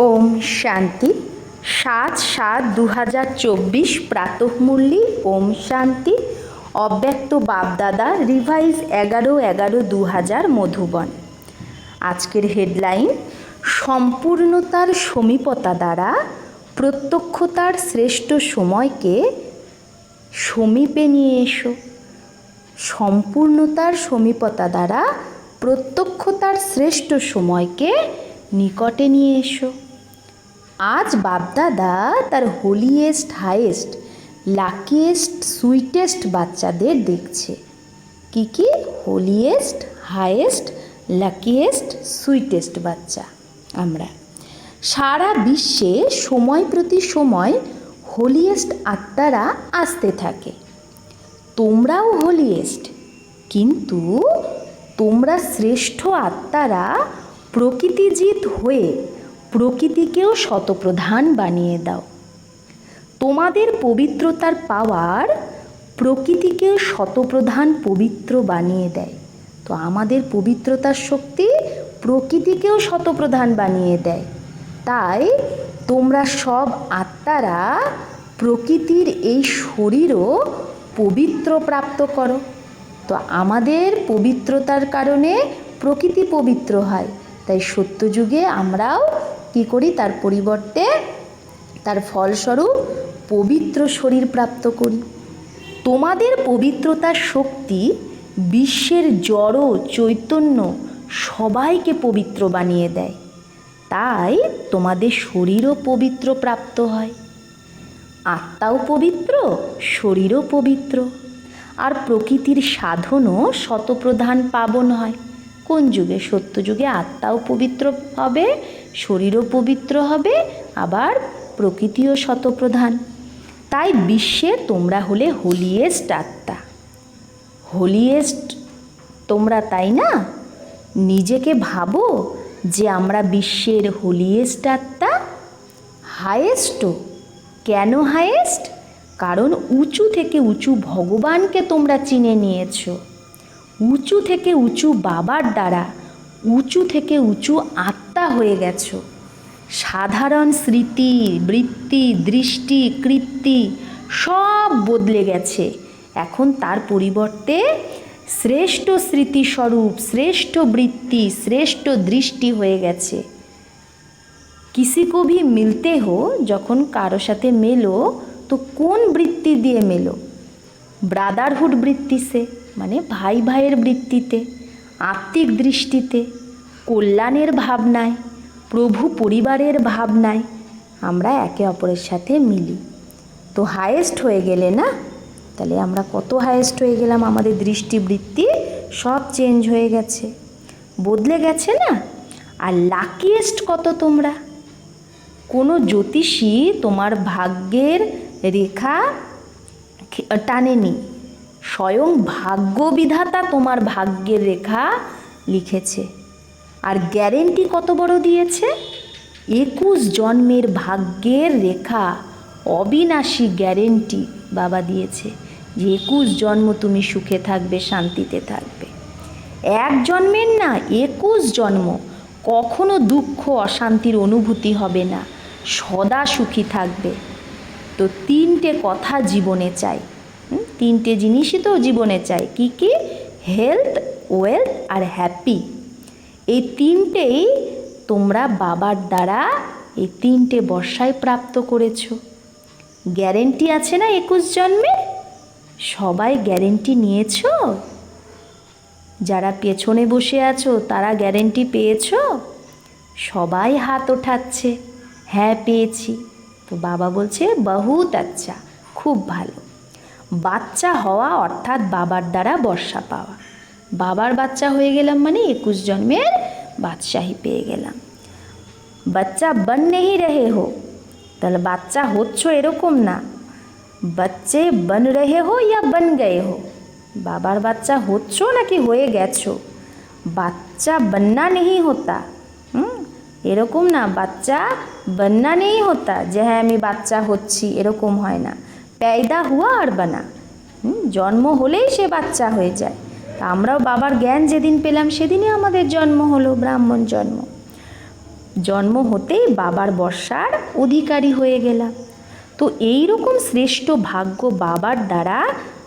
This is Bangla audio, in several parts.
ওম শান্তি। 7/7/2024 প্রাতঃমূল্যি। ওম শান্তি। অব্যক্ত বাপদাদা রিভাইজ 11/11/2000 মধুবন। আজকের হেডলাইন, সম্পূর্ণতার সমীপতা দ্বারা প্রত্যক্ষতার শ্রেষ্ঠ সময়কে সমীপে নিয়ে এসো। সম্পূর্ণতার সমীপতা দ্বারা প্রত্যক্ষতার শ্রেষ্ঠ সময়কে নিকটে নিয়ে এসো। আজ বাপদাদা তার হোলিয়েস্ট, হাইয়েস্ট, লাকিয়েস্ট, সুইটেস্ট বাচ্চাদের দেখছে। কি হোলিয়েস্ট, হাইয়েস্ট, লাকিয়েস্ট, সুইটেস্ট বাচ্চা আমরা। সারা বিশ্বে সময় প্রতি সময় হোলিয়েস্ট আত্মারা আসতে থাকে। তোমরাও হোলিয়েস্ট, কিন্তু তোমরা শ্রেষ্ঠ আত্মারা প্রকৃতিজিৎ হয়ে প্রকৃতিকেও শতপ্রধান বানিয়ে দাও। তোমাদের পবিত্রতার পাওয়ার প্রকৃতিকেও শতপ্রধান পবিত্র বানিয়ে দেয়। তো আমাদের পবিত্রতার শক্তি প্রকৃতিকেও শতপ্রধান বানিয়ে দেয়। তাই তোমরা সব আত্মারা প্রকৃতির এই শরীরও পবিত্র প্রাপ্ত করো। তো আমাদের পবিত্রতার কারণে প্রকৃতি পবিত্র হয়। তাই সত্যযুগে আমরাও কী করি, তার পরিবর্তে তার ফলস্বরূপ পবিত্র শরীর প্রাপ্ত করি। তোমাদের পবিত্রতার শক্তি বিশ্বের জড় চৈতন্য সবাইকে পবিত্র বানিয়ে দেয়। তাই তোমাদের শরীরও পবিত্র প্রাপ্ত হয়। আত্মাও পবিত্র, শরীরও পবিত্র। আর প্রকৃতির সাধনও শতপ্রধান পাবন হয়। কোন যুগে? সত্যযুগে আত্মাও পবিত্র হবে, শরীরও পবিত্র হবে, আবার প্রকৃতিও শতপ্রধান। তাই বিশ্বে তোমরা হলে হোলিয়েস্ট আত্মা। হোলিয়েস্ট তোমরা, তাই না? নিজেকে ভাবো যে আমরা বিশ্বের হোলিয়েস্ট আত্মা। হায়েস্টও। কেন হায়েস্ট? কারণ উঁচু থেকে উঁচু ভগবানকে তোমরা চিনে নিয়েছো। উঁচু থেকে উঁচু বাবার দ্বারা উঁচু থেকে উঁচু আত্মা হয়ে গেছো। সাধারণ স্মৃতি, বৃত্তি, দৃষ্টি, কৃত্তি সব বদলে গেছে। এখন তার পরিবর্তে শ্রেষ্ঠ স্মৃতিস্বরূপ, শ্রেষ্ঠ বৃত্তি, শ্রেষ্ঠ দৃষ্টি হয়ে গেছে। কিসি কো ভি মিলতে হো, যখন কারো সাথে মেলো তো কোন বৃত্তি দিয়ে মেলো? ব্রাদারহুড বৃত্তি সে, মানে ভাই ভাইয়ের বৃত্তিতে, আত্মিক দৃষ্টিতে, কল্যাণের ভাবনায়, প্রভু পরিবারের ভাবনায় আমরা একে অপরের সাথে মিলি। তো হায়েস্ট হয়ে গেলে না? তাহলে আমরা কত হায়েস্ট হয়ে গেলাম, আমাদের দৃষ্টিবৃত্তি সব চেঞ্জ হয়ে গেছে, বদলে গেছে না? আর লাকিয়েস্ট কত তোমরা? কোনো জ্যোতিষী তোমার ভাগ্যের রেখা টানেনি, স্বয়ং ভাগ্য বিধাতা তোমার ভাগ্যের রেখা লিখেছে। আর গ্যারেন্টি কত বড় দিয়েছে? 21 জন্মের ভাগ্যের রেখা, অবিনাশী গ্যারেন্টি বাবা দিয়েছে যে 21 জন্ম তুমি সুখে থাকবে, শান্তিতে থাকবে। এক জন্মের না, 21 জন্ম। কখনো দুঃখ অশান্তির অনুভূতি হবে না, সদা সুখী থাকবে। তো 3টে কথা জীবনে চাই, 3টে জিনিসই তো জীবনে চাই। কি? হেলথ, ওয়েলথ আর হ্যাপি। এই 3টেই তোমরা বাবার দ্বারা এই 3টে বর্ষায় প্রাপ্ত করেছো। গ্যারেন্টি আছে না 21 জন্মে? সবাই গ্যারেন্টি নিয়েছো? যারা পেছনে বসে আছো তারা গ্যারেন্টি পেয়েছো? সবাই হাত ওঠাচ্ছে, হ্যাঁ পেয়েছি। তো বাবা বলছে বহুত আচ্ছা, খুব ভালো। বাচ্চা হওয়া অর্থাৎ বাবার দ্বারা বর্ষা পাওয়া। বাবার বাচ্চা হয়ে গেলাম মানে 21 জন্মের বাদশাহী পেয়ে গেলাম। বাচ্চা বন নেই রহে হো, তাহলে বাচ্চা হচ্ছ এরকম না, বাচ্চে বন রহে হো ইয়া বন গয়ে হো। বাবার বাচ্চা হচ্ছ নাকি হয়ে গেছো। বাচ্চা বন্না নেই হতা, এরকম না। বাচ্চা বন্না নেই হতা যে হ্যাঁ আমি বাচ্চা হচ্ছি, এরকম হয় না। पैदा हुआ আর বানা, জন্ম হলেই সে বাচ্চা হয়ে যায়। তা আমরাও বাবার জ্ঞান যেদিন পেলাম সেদিনই আমাদের জন্ম হলো, ব্রাহ্মণ জন্ম। জন্ম হতেই বাবার বর্ষার অধিকারী হয়ে গেলাম। তো এই রকম শ্রেষ্ঠ ভাগ্য বাবার দ্বারা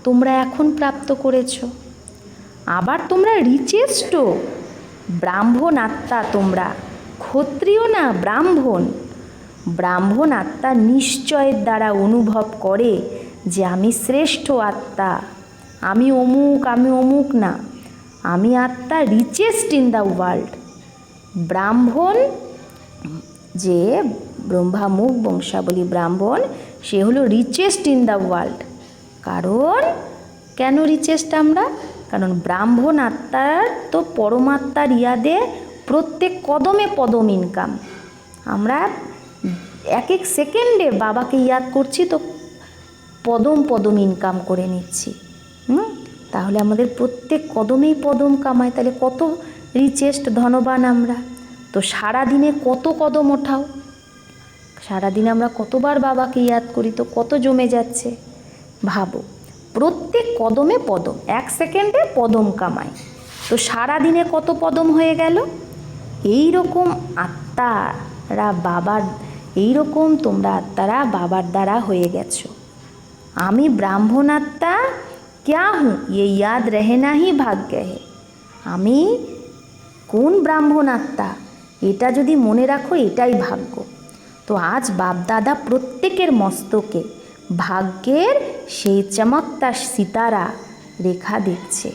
তোমরা এখন প্রাপ্ত করেছ। আবার তোমরা রিচেস্ট ব্রাহ্মণ আত্মা, তোমরা ক্ষত্রিয় না, ব্রাহ্মণ। ব্রাহ্মণ আত্মা নিশ্চয়ের দ্বারা অনুভব করে যে আমি শ্রেষ্ঠ আত্মা, আমি অমুক না, আমি আত্মা রিচেস্ট ইন দ্য ওয়ার্ল্ড। ব্রাহ্মণ, যে ব্রহ্মামুখ বংশাবলী ব্রাহ্মণ, সে হলো রিচেস্ট ইন দ্য ওয়ার্ল্ড। কারণ কেন রিচেস্ট আমরা? কারণ ব্রাহ্মণ আত্মার তো পরমাত্মার ইয়াদে প্রত্যেক কদমে পদম ইনকাম। আমরা এক এক সেকেন্ডে বাবাকে ইয়াদ করছি, তো পদম পদম ইনকাম করে নিচ্ছি। তাহলে আমাদের প্রত্যেক কদমেই পদম কামায়, তাহলে কত রিচেস্ট ধনবান আমরা। তো সারাদিনে কত কদম ওঠাও, সারাদিনে আমরা কতবার বাবাকে ইয়াদ করি, তো কত জমে যাচ্ছে ভাবো। প্রত্যেক কদমে পদম, এক সেকেন্ডে পদম কামায়, তো সারাদিনে কত পদম হয়ে গেল। এই রকম আত্মারা বাবার, এই রকম তোমরা আত্মারা বাবার দ্বারা হয়ে গেছো। আমি ব্রাহ্মণ আত্মা क्या हूँ ये याद रहना ही भाग्य है। আমি কোন ব্রাহ্মণ আত্মা এটা যদি মনে রাখো, এটাই ভাগ্য। তো আজ বাপদাদা প্রত্যেকের মস্তকে ভাগ্যের সেই চমকদার সিতারা রেখা দেখছে।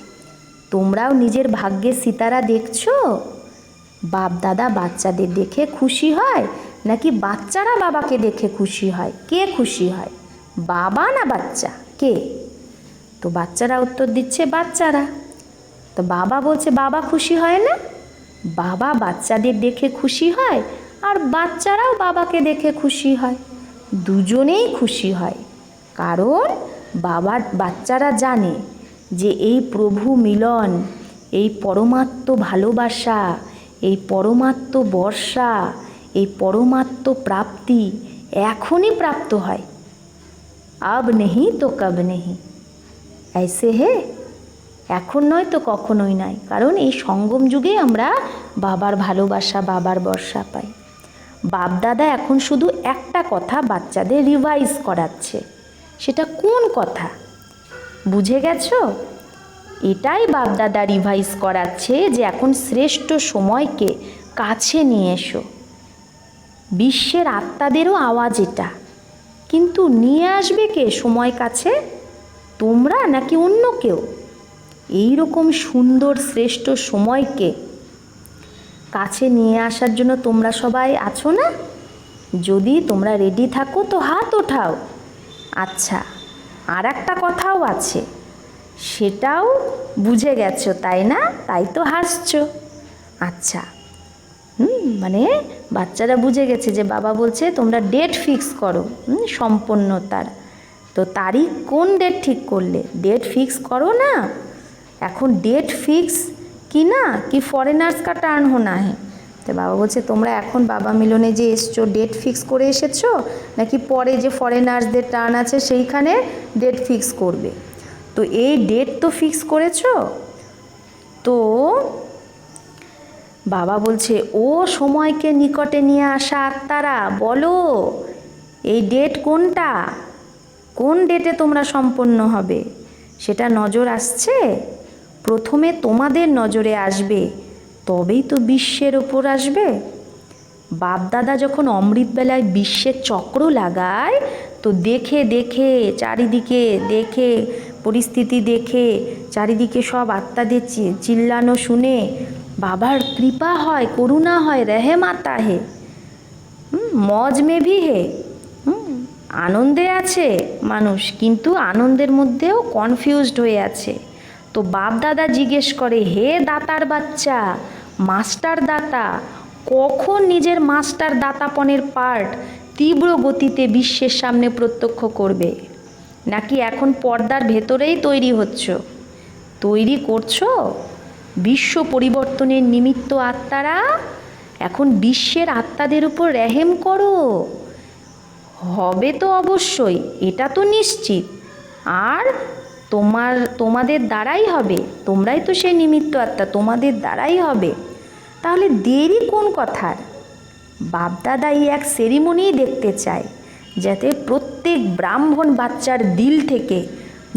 তোমরাও নিজের ভাগ্যের সিতারা দেখছো? বাপদাদা বাচ্চাদের দেখে খুশি হয় নাকি বাচ্চারা বাবাকে দেখে খুশি হয়? কে খুশি হয়, বাবা না বাচ্চা, কে? তো বাচ্চারা উত্তর দিচ্ছে বাচ্চারা। তো বাবা বলছে বাবা খুশি হয় না? বাবা বাচ্চাদের দেখে খুশি হয়, আর বাচ্চারাও বাবাকে দেখে খুশি হয়, দুজনেই খুশি হয়। কারণ বাচ্চারা জানে যে এই প্রভু মিলন, এই পরমাত্ম ভালোবাসা, এই পরমাত্ম বর্ষা, এই পরমাত্ম প্রাপ্তি এখনই প্রাপ্ত হয়। আব নেহি তো কব নেহি, ऐसे है, এখন নয় তো কখনোই নয়। কারণ এই সঙ্গম যুগে আমরা বাবার ভালোবাসা, বাবার বর্ষা পাই। বাপদাদা এখন শুধু একটা কথা বাচ্চাদের রিভাইজ করাচ্ছে। সেটা কোন কথা বুঝে গেছো? এটাই বাপদাদা রিভাইজ করাচ্ছে যে এখন শ্রেষ্ঠ সময়কে কাছে নিয়ে এসো। বিশ্বের আত্মাদেরও আওয়াজ এটা, কিন্তু নিয়ে আসবে কে সময় কাছে? তোমরা নাকি অন্য কেউ? এই রকম সুন্দর শ্রেষ্ঠ সময়কে কাছে নিয়ে আসার জন্য তোমরা সবাই আছো না? যদি তোমরা রেডি থাকো তো হাত ওঠাও। আচ্ছা, আর একটা কথাও আছে, সেটাও বুঝে গেছো তাই না? তাই তো হাসছো। আচ্ছা, মানে বাচ্চারা বুঝে গেছে যে বাবা বলছে তোমরা ডেট ফিক্স করো সম্পন্নতার। তো তারিখ কোন ডেট ঠিক করলে? ডেট ফিক্স করো না। এখন ডেট ফিক্স কি না কি ফরেনার্স কা টার্ন হোনা হে। তো বাবা বলছে তোমরা এখন বাবা মিলনে যে এসছো ডেট ফিক্স করে এসেছো, নাকি পরে যে ফরেনার্সদের টার্ন আছে সেইখানে ডেট ফিক্স করবে? তো এই ডেট তো ফিক্স করেছো। তো বাবা বলছে ও সময়কে নিকটে নিয়ে আসা আত্মারা বলো, এই ডেট কোনটা? কোন ডেটে তোমরা সম্পন্ন হবে সেটা নজর আসছে? প্রথমে তোমাদের নজরে আসবে, তবেই তো বিশ্বের ওপর আসবে। বাপদাদা যখন অমৃতবেলায় বিশ্বের চক্র লাগায়, তো দেখে দেখে চারিদিকে দেখে, পরিস্থিতি দেখে চারিদিকে সব আত্মাদের চিল্লানো শুনে বাবার কৃপা হয়, করুণা হয়, রেহেম আতা হে, মজ মে ভি হে। আনন্দে আছে মানুষ, কিন্তু আনন্দের মধ্যেও কনফিউজড হয়ে আছে। তো বাপদাদা জিজ্ঞেস করে, হে দাতার বাচ্চা, মাস্টার দাতা, কখন নিজের মাস্টার দাতাপনের পার্ট তীব্র গতিতে বিশ্বের সামনে প্রত্যক্ষ করবে? নাকি এখন পর্দার ভেতরেই তৈরি হচ্ছ, তৈরি করছো? বিশ্ব পরিবর্তনের নিমিত্ত আত্মারা এখন বিশ্বের আত্মাদের উপর রেহেম করো। হবে তো অবশ্যই, এটা তো নিশ্চিত। আর তোমাদের দ্বারাই হবে, তোমরাই তো সেই নিমিত্ত আত্মা, তোমাদের দ্বারাই হবে। তাহলে দেরি কোন কথার? বাপদাদা এই এক সেরিমনি দেখতে চায়, যাতে প্রত্যেক ব্রাহ্মণ বাচ্চার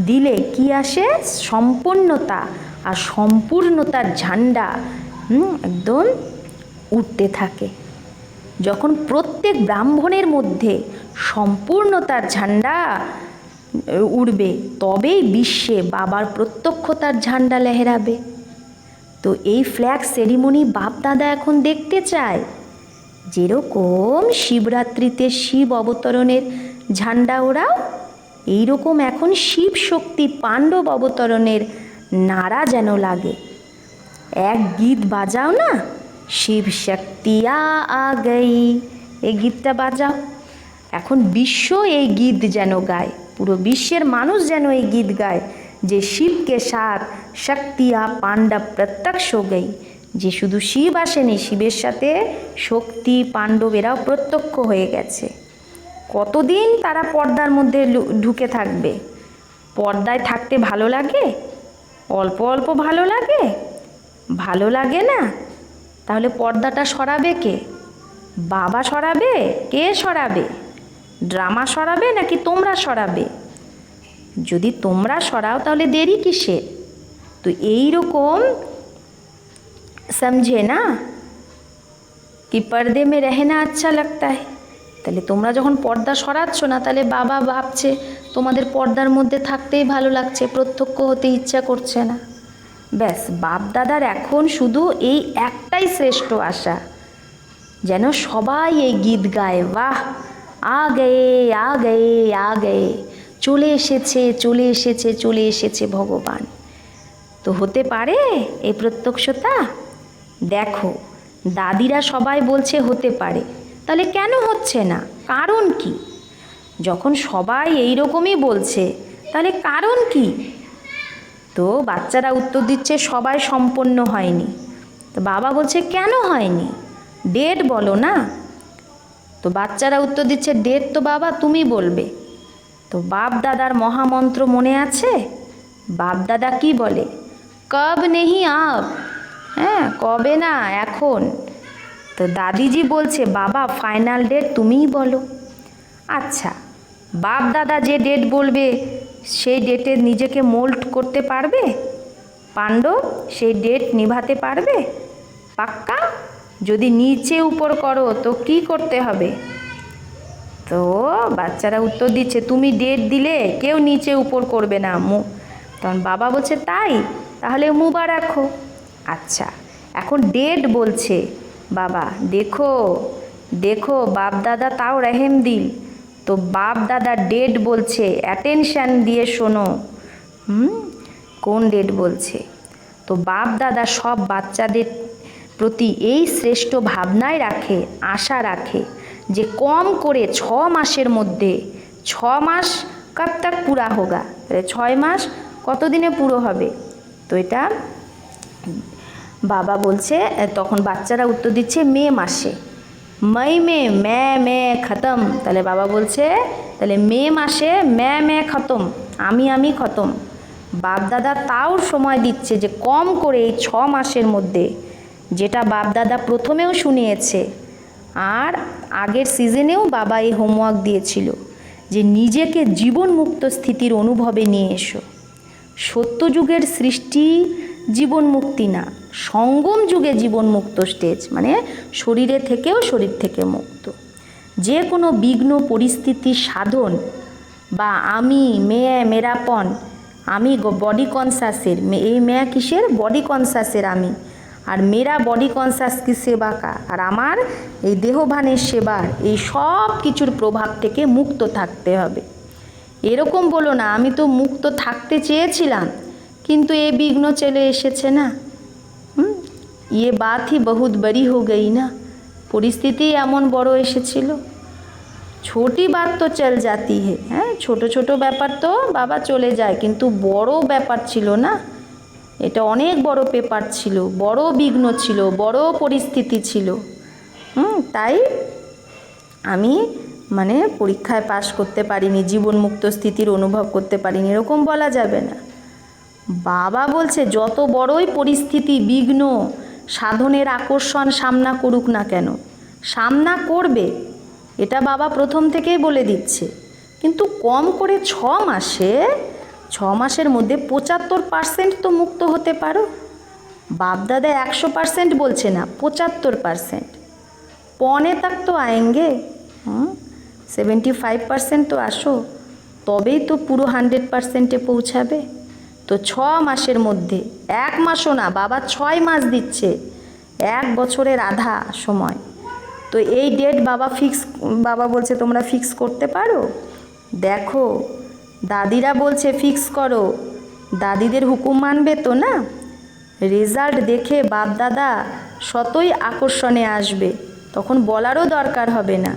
দিলে কি আসে, সম্পূর্ণতা আর সম্পূর্ণতার ঝান্ডা একদম উঠতে থাকে। যখন প্রত্যেক ব্রাহ্মণের মধ্যে সম্পূর্ণতার ঝান্ডা উড়বে, তবেই বিশ্বে বাবার প্রত্যক্ষতার ঝান্ডা লহরাবে। তো এই ফ্ল্যাগ সেরিমনি বাপদাদা এখন দেখতে চায়। যেরকম শিবরাত্রিতে শিব অবতরণের ঝান্ডা ওড়াও, এইরকম এখন শিব শক্তি পাণ্ডব অবতরণের নাড়া যেন লাগে। এক গীত বাজাও না, শিব শক্তিয়া আ গই, এই গীতটা বাজাও। এখন বিশ্ব এই গীত যেন গায়, পুরো বিশ্বের মানুষ যেন এই গীত গায় যে শিবকে সাথ শক্তিয়া পাণ্ডব প্রত্যক্ষ গই। যে শুধু শিব আসেনি, শিবের সাথে শক্তি পাণ্ডব এরাও প্রত্যক্ষ হয়ে গেছে। কতদিন তারা পর্দার মধ্যে ঢুকে থাকবে? পর্দায় থাকতে ভালো লাগে? অল্প অল্প ভালো লাগে? ভালো লাগে না? তাহলে পর্দাটা সরাবে কে? বাবা সরাবে? কে সরাবে? ড্রামা সরাবে নাকি তোমরা সরাবে? যদি তোমরা সরাও তাহলে দেরি কিসের? তো এইরকম समझे ना कि पर्दे में रहना अच्छा लगता है। তাহলে তোমরা যখন পর্দা সরাচ্ছ না, তাহলে বাবা ভাবছে তোমাদের পর্দার মধ্যে থাকতেই ভালো লাগছে, প্রত্যক্ষ হতে ইচ্ছা করছে না। ব্যাস, বাপ দাদার এখন শুধু এই একটাই শ্রেষ্ঠ আশা, যেন সবাই এই গীত গায়, বাহ আ গয়ে আ গয়ে আ গয়ে, চলে এসেছে চলে এসেছে চলে এসেছে ভগবান। তো হতে পারে এই প্রত্যক্ষতা? দেখো, দাদিরা সবাই বলছে হতে পারে, তাহলে কেন হচ্ছে না? কারণ কি? যখন সবাই এই রকমই বলছে, তাহলে কারণ কি? তো বাচ্চারা উত্তর দিচ্ছে সবাই সম্পন্ন হয়নি। তো বাবা বলছে কেন হয়নি? ডেট বলো না। তো বাচ্চারা উত্তর দিচ্ছে ডেট তো বাবা তুমি বলবে। তো বাপ দাদার মহামন্ত্র মনে আছে? বাপ দাদা কি বলে? কব নেহি আব, হ্যাঁ, কবে না, এখন। তো দাদিজি বলছে বাবা ফাইনাল ডেট তুমিই বলো। আচ্ছা, বাপ দাদা যে ডেট বলবে সেই ডেটে নিজেকে মোল্ড করতে পারবে পাণ্ডব? সেই ডেট নিভাতে পারবে? পাক্কা? যদি নিচে উপর করো তো কি করতে হবে? তো বাচ্চারা উত্তর দিচ্ছে তুমি ডেট দিলে কেউ নিচে উপর করবে না। তখন বাবা বলছে তাই, তাহলে মুবারক হো। আচ্ছা, এখন ডেট বলছে বাবা, দেখো দেখো বাপ দাদা তাও রহেম দিল। তো বাপ দাদা ডেট বলছে, অ্যাটেনশান দিয়ে শোনো। কোন ডেট বলছে? তো বাপ দাদা সব বাচ্চাদের প্রতি এই শ্রেষ্ঠ ভাবনায় রাখে, আশা রাখে যে কম করে 6 মাসের মধ্যে, 6 মাস কব তক পুরা হোগা, 6 মাস কত দিনে পুরো হবে? তো এটা বাবা বলছে, তখন বাচ্চারা উত্তর দিচ্ছে মে মাসে। মই মে মে খতম। তাহলে বাবা বলছে তাহলে মে মাসে মে খতম, আমি খতম। বাপদাদা তাও সময় দিচ্ছে যে কম করে এই 6 মাসের মধ্যে, যেটা বাপদাদা প্রথমেও শুনিয়েছে আর আগের সিজনেও বাবা এই হোমওয়ার্ক দিয়েছিল যে নিজেকে জীবনমুক্ত স্থিতির অনুভবে নিয়ে এসো। সত্যযুগের সৃষ্টি জীবন মুক্তি না, সঙ্গম যুগে জীবনমুক্ত স্টেজ, মানে শরীরে থেকেও শরীর থেকে মুক্ত। যে কোনো বিঘ্ন পরিস্থিতি সাধন বা আমি মেরাপন, আমি বডি কনসাসের, এই মেয়া কিসের? বডি কনসাসের আমি, আর মেরা বডি কনসাস কি সেবা কা, আর আমার এই দেহভানের সেবার, এই সব কিছুর প্রভাব থেকে মুক্ত থাকতে হবে। এরকম বলো না আমি তো মুক্ত থাকতে চেয়েছিলাম কিন্তু এ বিঘ্ন চলে এসেছে না। ये बात ही बहुत बड़ी हो गई ना, পরিস্থিতি এমন বড় এসেছিল। ছোটি বাত তো চল যাতি হে, হ্যাঁ, ছোট ছোট ব্যাপার তো বাবা চলে যায়, কিন্তু বড় ব্যাপার ছিল না, এটা অনেক বড় পেপার ছিল, বড় বিঘ্ন ছিল, বড় পরিস্থিতি ছিল। তাই আমি মানে পরীক্ষায় পাশ করতে পারিনি, জীবনমুক্ত স্থিতির অনুভব করতে পারিনি, এরকম বলা যাবে না। বাবা বলছে যত বড়ই পরিস্থিতি বিঘ্ন সাধনের আকর্ষণ সামনা করুক না কেন, সামনা করবে, এটা বাবা প্রথম থেকেই বলে দিচ্ছে, কিন্তু কম করে 6 মাসের মধ্যে 75% তো মুক্ত হতে পারো। বাপদাদা 100% বলছে না, 75%। पौने तक तो आएंगे, 75% তো আসো, তবেই তো পুরো 100%-এ পৌঁছাবে। তো 6 মাসের মধ্যে, 1 মাসও না, বাবা 6 মাস দিচ্ছে, 1 বছরের আধা সময়। তো এই ডেট বাবা বলছে তোমরা ফিক্স করতে পারো। দেখো দাদিরা বলছে ফিক্স করো, দাদিদের হুকুম মানবে তো না? রেজাল্ট দেখে বাপ দাদা শতই আকর্ষণে আসবে, তখন বলারও দরকার হবে না।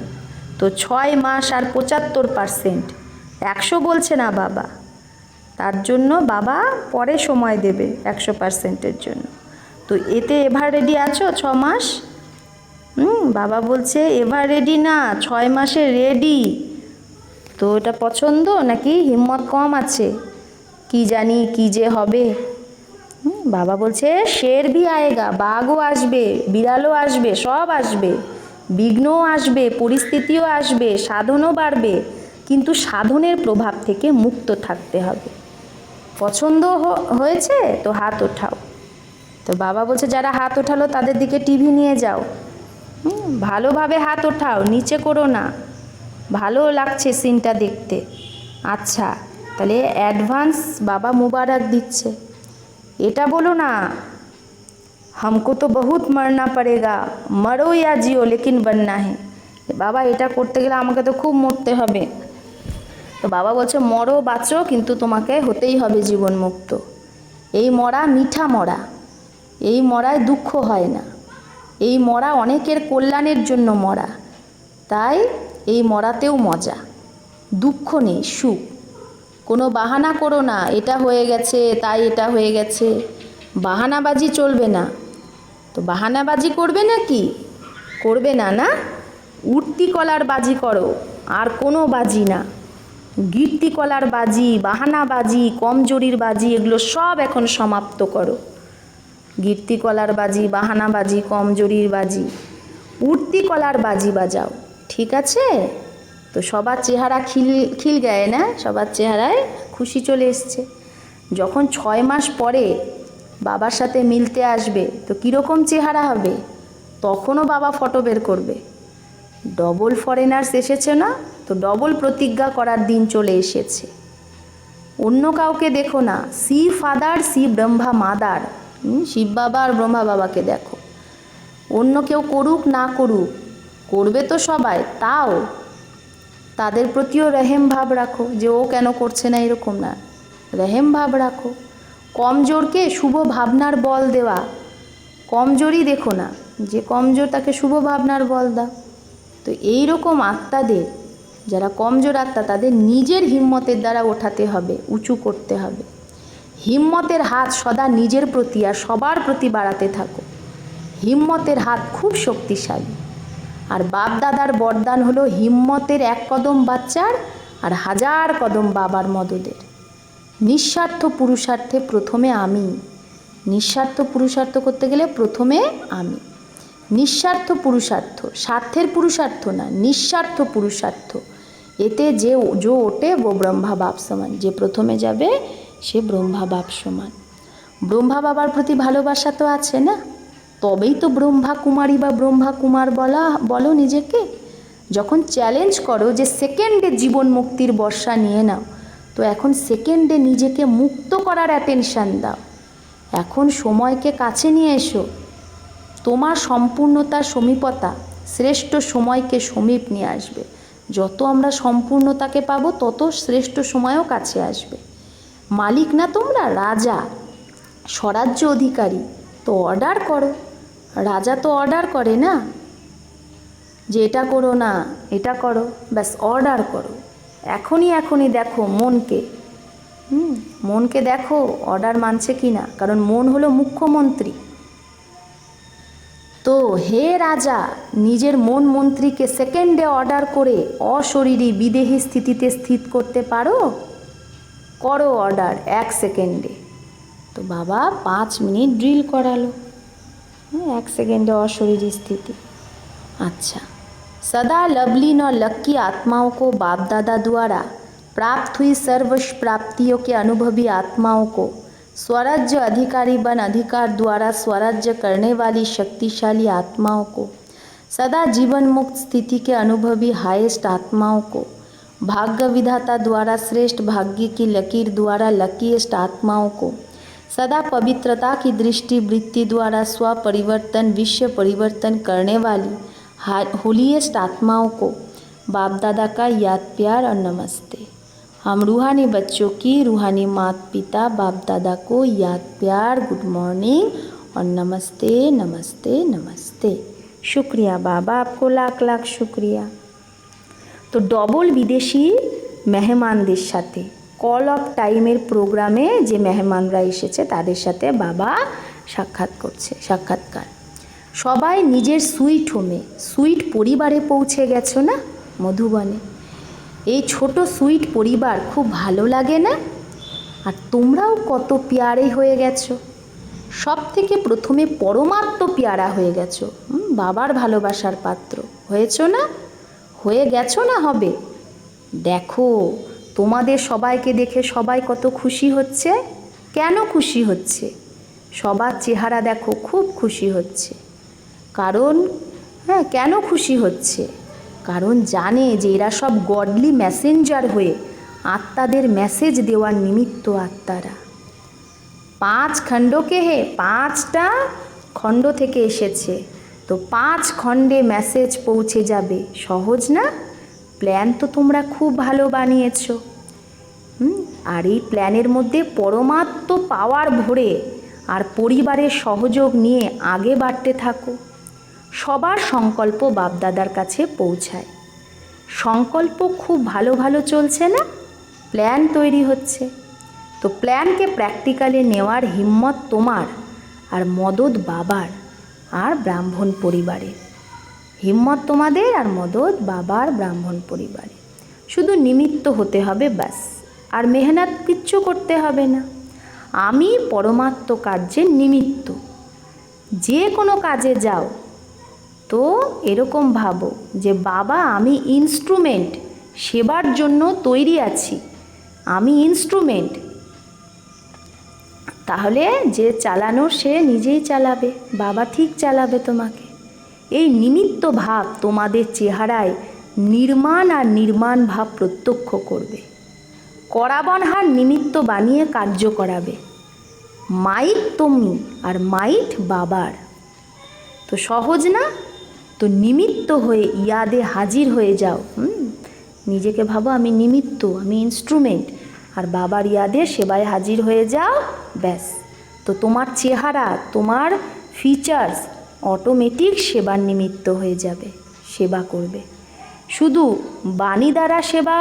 তো 6 মাস আর 75%, 100 বলছে না বাবা, তার জন্য বাবা পরে সময় দেবে 100%-এর জন্য। তো এতে এভার রেডি আছো 6 মাস? বাবা বলছে এভার রেডি না, 6 মাসে রেডি। তো এটা পছন্দ নাকি হিম্মত কম আছে? কি জানি কি যে হবে। বাবা বলছে শের ভি আয়েগা, বাঘও আসবে, বিড়ালও আসবে, সব আসবে, বিঘ্নও আসবে, পরিস্থিতিও আসবে, সাধনও বাড়বে, কিন্তু সাধনের প্রভাব থেকে মুক্ত থাকতে হবে। পছন্দ হয়েছে তো হাত ওঠাও। তো বাবা বলছে যারা হাত ওঠালো তাদের দিকে টিভি নিয়ে যাও, ভালোভাবে হাত ওঠাও, নিচে করো না, ভালো লাগছে সিনটা দেখতে। আচ্ছা, তাহলে অ্যাডভান্স বাবা মুবারক দিচ্ছে। এটা বলো না हमको तो बहुत मरना पड़ेगा, मरो या जियो लेकिन बनना है। বাবা এটা করতে গেলে আমাকে তো খুব মরতে হবে। তো বাবা বলছে মরো বাঁচো, কিন্তু তোমাকে হতেই হবে জীবন মুক্ত। এই মরা মিঠা মরা, এই মরায় দুঃখ হয় না, এই মরা অনেকের কল্যাণের জন্য মরা, তাই এই মরাতেও মজা, দুঃখ নেই, সুখ। কোনো বাহানা করো না, এটা হয়ে গেছে তাই এটা হয়ে গেছে, বাহানাবাজি চলবে না। তো বাহানাবাজি করবে নাকি? করবে না, না? উঠতি কলার বাজি করো, আর কোনো বাজি না। গিট্টি কলার বাজি, বাহানাবাজি, কমজোরির বাজি, এগুলো সব এখন সমাপ্ত করো। গিট্টি কলার বাজি, বাহানাবাজি, কমজোরির বাজি, উঠতি কলার বাজি বাজাও, ঠিক আছে? তো সবার চেহারা খিল গায়ে না, সবার চেহারায় খুশি চলে এসছে। যখন 6 মাস পরে বাবার সাথে মিলতে আসবে তো কীরকম চেহারা হবে? তখনও বাবা ফটো বের করবে। ডবল ফরেনার্স এসেছে না, তো ডবল প্রতিজ্ঞা করার দিন চলে এসেছে। অন্য কাউকে দেখো না, see father see Brahma mother, Shiv Baba আর ব্রহ্মা বাবাকে দেখো। অন্য কেউ করুক না করুক, করবে তো সবাই, তাও তাদের প্রতিও রহেম ভাব রাখো, যে ও কেন করছে না, এরকম না, রহেম ভাব রাখো। কমজোরকে শুভ ভাবনার বল দেওয়া, কমজোরই দেখো না, যে কমজোর তাকে শুভ ভাবনার বল দাও। তো এই রকম আত্মাদের, যারা কমজোর আত্মা, তাদের নিজের হিম্মতের দ্বারা ওঠাতে হবে, উঁচু করতে হবে। হিম্মতের হাত সদা নিজের প্রতি আর সবার প্রতি বাড়াতে থাকো। হিম্মতের হাত খুব শক্তিশালী। আর বাপ দাদার বরদান হলো হিম্মতের 1 কদম বাচ্চার আর 1000 কদম বাবার মদদের। নিঃস্বার্থ পুরুষার্থে প্রথমে আমি, নিঃস্বার্থ পুরুষার্থ করতে গেলে প্রথমে আমি। নিঃস্বার্থ পুরুষার্থ, স্বার্থের পুরুষার্থ না, নিঃস্বার্থ পুরুষার্থ। এতে যে ওঠে ও ব্রহ্মা বাপ সমান, যে প্রথমে যাবে সে ব্রহ্মা বাপ সমান। ব্রহ্মা বাবার প্রতি ভালোবাসা তো আছে না, তবেই তো ব্রহ্মা কুমারী বা ব্রহ্মা কুমার বলো নিজেকে। যখন চ্যালেঞ্জ করো যে সেকেন্ডে জীবন মুক্তির বর্ষা নিয়ে নাও, তো এখন সেকেন্ডে নিজেকে মুক্ত করার অ্যাটেনশান দাও। এখন সময়কে কাছে নিয়ে এসো, তোমার সম্পূর্ণতার সমীপতা শ্রেষ্ঠ সময়কে সমীপ নিয়ে আসবে। যত আমরা সম্পূর্ণতাকে পাবো তত শ্রেষ্ঠ সময়ও কাছে আসবে। মালিক না তোমরা, রাজা, স্বরাজ্য অধিকারী, তো অর্ডার করো। রাজা তো অর্ডার করে না, যে এটা করো না এটা করো, ব্যাস অর্ডার করো। এখনই দেখো মনকে, মনকে দেখো অর্ডার মানছে কি না, কারণ মন হলো মুখ্যমন্ত্রী। তো হে রাজা, নিজের মন মন্ত্রীকে সেকেন্ডে অর্ডার করে অশরীরী বিদেহী স্থিতিতে স্থিত করতে পারো? করো অর্ডার 1 সেকেন্ডে। তো বাবা 5 মিনিট ড্রিল করালো, 1 সেকেন্ডে অশরীরী স্থিতি। अच्छा, सदा लवलीन और लक्की आत्माओं को बाप दादा द्वारा प्राप्त हुई सर्व प्राप्तियों के अनुभवी आत्माओं को स्वराज्य अधिकारी बन अधिकार द्वारा स्वराज्य करने वाली शक्तिशाली आत्माओं को, सदा जीवन मुक्त स्थिति के अनुभवी हाईएस्ट आत्माओं को, भाग्य विधाता द्वारा श्रेष्ठ भाग्य की लकीर द्वारा लकीएस्ट आत्माओं को, सदा पवित्रता की दृष्टि वृत्ति द्वारा स्व परिवर्तन विश्व परिवर्तन करने वाली होलीएस्ट आत्माओं को बाप दादा का याद प्यार और नमस्ते। हम रूहानी बच्चों की रूहानी माता पिता बाप दादा को याद प्यार, गुड मॉर्निंग और नमस्ते नमस्ते नमस्ते। शुक्रिया बाबा, आपको लाख लाख शुक्रिया। तो डबल विदेशी মেহমানদের সাথে কল অফ টাইমের প্রোগ্রামে যে মেহমানরা এসেছে তাদের সাথে বাবা সাক্ষাৎকার। সবাই নিজের সুইট হোমে সুইট পরিবারে পৌঁছে গেছো না মধুবনে। এই ছোট সুইট পরিবার খুব ভালো লাগে না? আর তোমরাও কত প্যারে হয়ে গেছো। সব থেকে প্রথমে পরমাত্ম প্যারা হয়ে গেছো, বাবার ভালোবাসার পাত্র হয়েছো না? হয়ে গেছো না হবে? দেখো তোমাদের সবাইকে দেখে সবাই কত খুশি হচ্ছে। কেন খুশি হচ্ছে? সবার চেহারা দেখো খুব খুশি হচ্ছে। কারণ কেন খুশি হচ্ছে? কারণ জানে যে এরা সব গডলি মেসেঞ্জার হয়ে আত্মাদের মেসেজ দেওয়ার নিমিত্ত আত্মারা। 5 খণ্ডকে 5টা খণ্ড থেকে এসেছে, তো 5 খণ্ডে মেসেজ পৌঁছে যাবে। সহজ না? প্ল্যান তো তোমরা খুব ভালো বানিয়েছো। আর এই প্ল্যানের মধ্যে পরমাত্ম পাওয়ার ভরে আর পরিবারের সহযোগ নিয়ে আগে বাড়তে থাকো। সবার সংকল্প বাপদাদার কাছে পৌঁছায়। সংকল্প খুব ভালো ভালো চলছে না? প্ল্যান তৈরি হচ্ছে। তো প্ল্যানকে প্র্যাকটিক্যালি নেওয়ার হিম্মত তোমার আর মদত বাবার আর ব্রাহ্মণ পরিবারে। হিম্মত তোমাদের আর মদত বাবার ব্রাহ্মণ পরিবারে। শুধু নিমিত্ত হতে হবে ব্যাস, আর মেহনত কিচ্ছু করতে হবে না। আমি পরমাত্ম কার্যের নিমিত্ত। যে কোনো কাজে যাও তো এরকম ভাবো যে বাবা আমি ইনস্ট্রুমেন্ট, সেবার জন্য তৈরি আছি, আমি ইনস্ট্রুমেন্ট। তাহলে যে চালানোর সে নিজেই চালাবে, বাবা ঠিক চালাবে তোমাকে। এই নিমিত্ত ভাব তোমাদের চেহারায় নির্মাণ আর নির্মাণ ভাব প্রত্যক্ষ করবে। করাবনহার নিমিত্ত বানিয়ে কার্য করাবে। মাইট তুমি আর মাইট বাবার। তো সহজ না? তো নিমিত্ত হয়ে ইয়াদে হাজির হয়ে যাও। নিজেকে ভাবো আমি নিমিত্ত, আমি ইনস্ট্রুমেন্ট, আর বাবার ইয়াদে সেবায় হাজির হয়ে যাও ব্যাস। তো তোমার চেহারা, তোমার ফিচার্স অটোমেটিক সেবার নিমিত্ত হয়ে যাবে, সেবা করবে। শুধু বাণী দ্বারা সেবা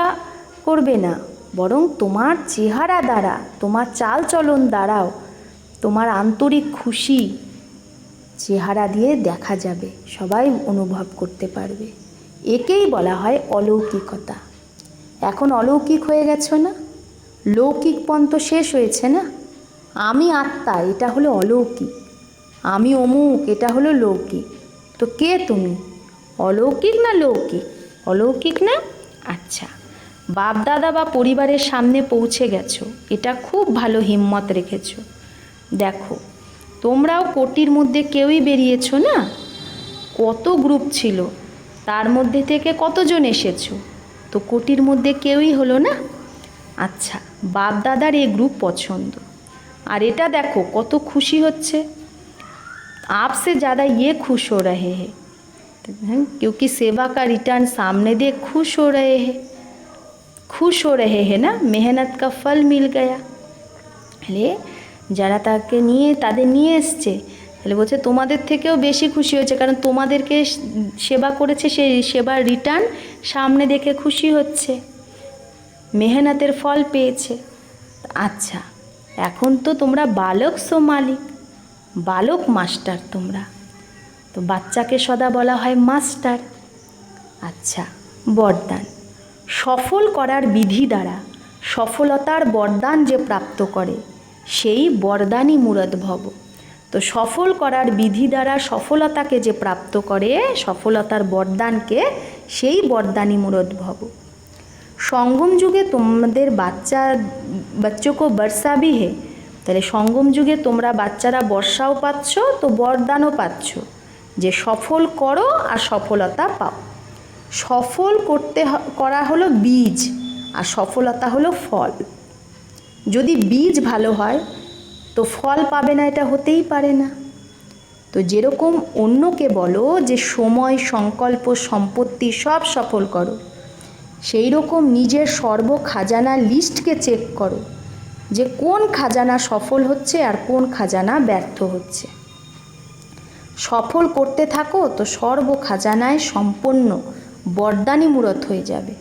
করবে না, বরং তোমার চেহারা দ্বারা, তোমার চাল চলন দ্বারাও তোমার আন্তরিক খুশি চেহারা দিয়ে দেখা যাবে, সবাই অনুভব করতে পারবে। একেই বলা হয় অলৌকিকতা। এখন অলৌকিক হয়ে গেছো না? লৌকিক পন্ত শেষ হয়েছে না? আমি আত্মা, এটা হলো অলৌকিক। আমি অমুক, এটা হলো লৌকিক। তো কে তুমি? অলৌকিক না লৌকিক? অলৌকিক না? আচ্ছা, বাপদাদা বা পরিবারের সামনে পৌঁছে গেছো, এটা খুব ভালো হিম্মত রেখেছো। দেখো তোমরাও কোটির মধ্যে কেউই বেরিয়েছো না? কত গ্রুপ ছিল, তার মধ্যে থেকে কতজন এসেছো? তো কোটির মধ্যে কেউই হলো না। আচ্ছা, বাপদাদার এই গ্রুপ পছন্দ। আর এটা দেখো কত খুশি হচ্ছে। आपसे ज़्यादा ये खुश हो रहे हैं क्योंकि सेवा का रिटर्न सामने देख खुश हो रहे हैं ना। मेहनत का फल मिल गया। হলে যারা তাকে নিয়ে তাদের নিয়ে এসছে, তাহলে বলছে তোমাদের থেকেও বেশি খুশি হয়েছে, কারণ তোমাদেরকে সেবা করেছে, সেই সেবার রিটার্ন সামনে দেখে খুশি হচ্ছে, মেহনতের ফল পেয়েছে। আচ্ছা, এখন তো তোমরা বালক সো মালিক, বালক মাস্টার তোমরা। তো বাচ্চাকে সদা বলা হয় মাস্টার। আচ্ছা, বরদান সফল করার বিধি দ্বারা সফলতার বরদান যে প্রাপ্ত করে সেই বরদানই মুরাদ ভব। তো সফল করার বিধি দ্বারা সফলতাকে যে প্রাপ্ত করে, সফলতার বরদানকে, সেই বরদানী মূরত ভব। সঙ্গম যুগে তোমাদের বাচ্চোকে বর্ষা ভি হে, তাহলে সঙ্গম যুগে তোমরা বাচ্চারা বর্ষাও পাচ্ছ, তো বরদানও পাচ্ছ যে সফল করো আর সফলতা পাও। সফল করা হলো বীজ, আর সফলতা হলো ফল। যদি বীজ ভালো হয় তো ফল পাবে না, এটা হতেই পারে না। তো যেরকম অন্যকে বলো যে সময়, সংকল্প, সম্পত্তি সব সফল করো, সেই রকম নিজের সর্ব খাজানার লিস্টকে চেক করো যে কোন খাজানা সফল হচ্ছে আর কোন খাজানা ব্যর্থ হচ্ছে। সফল করতে থাকো তো সর্ব খাজানায় সম্পন্ন বরদানী মূরত হয়ে যাবে।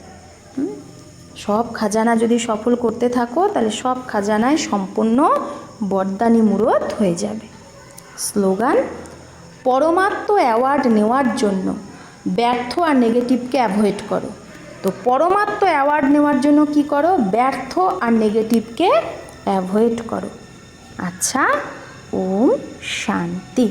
সব খাজানা যদি সফল করতে থাকো তাহলে সব খাজানায় সম্পন্ন বরদানী মূরত হয়ে যাবে। স্লোগান: পরমাত্ম অ্যাওয়ার্ড নেওয়ার জন্য ব্যর্থ আর নেগেটিভকে অ্যাভয়েড করো। তো পরমাত্ম অ্যাওয়ার্ড নেওয়ার জন্য কি করো? ব্যর্থ আর নেগেটিভকে অ্যাভয়েড করো। আচ্ছা, ওম শান্তি।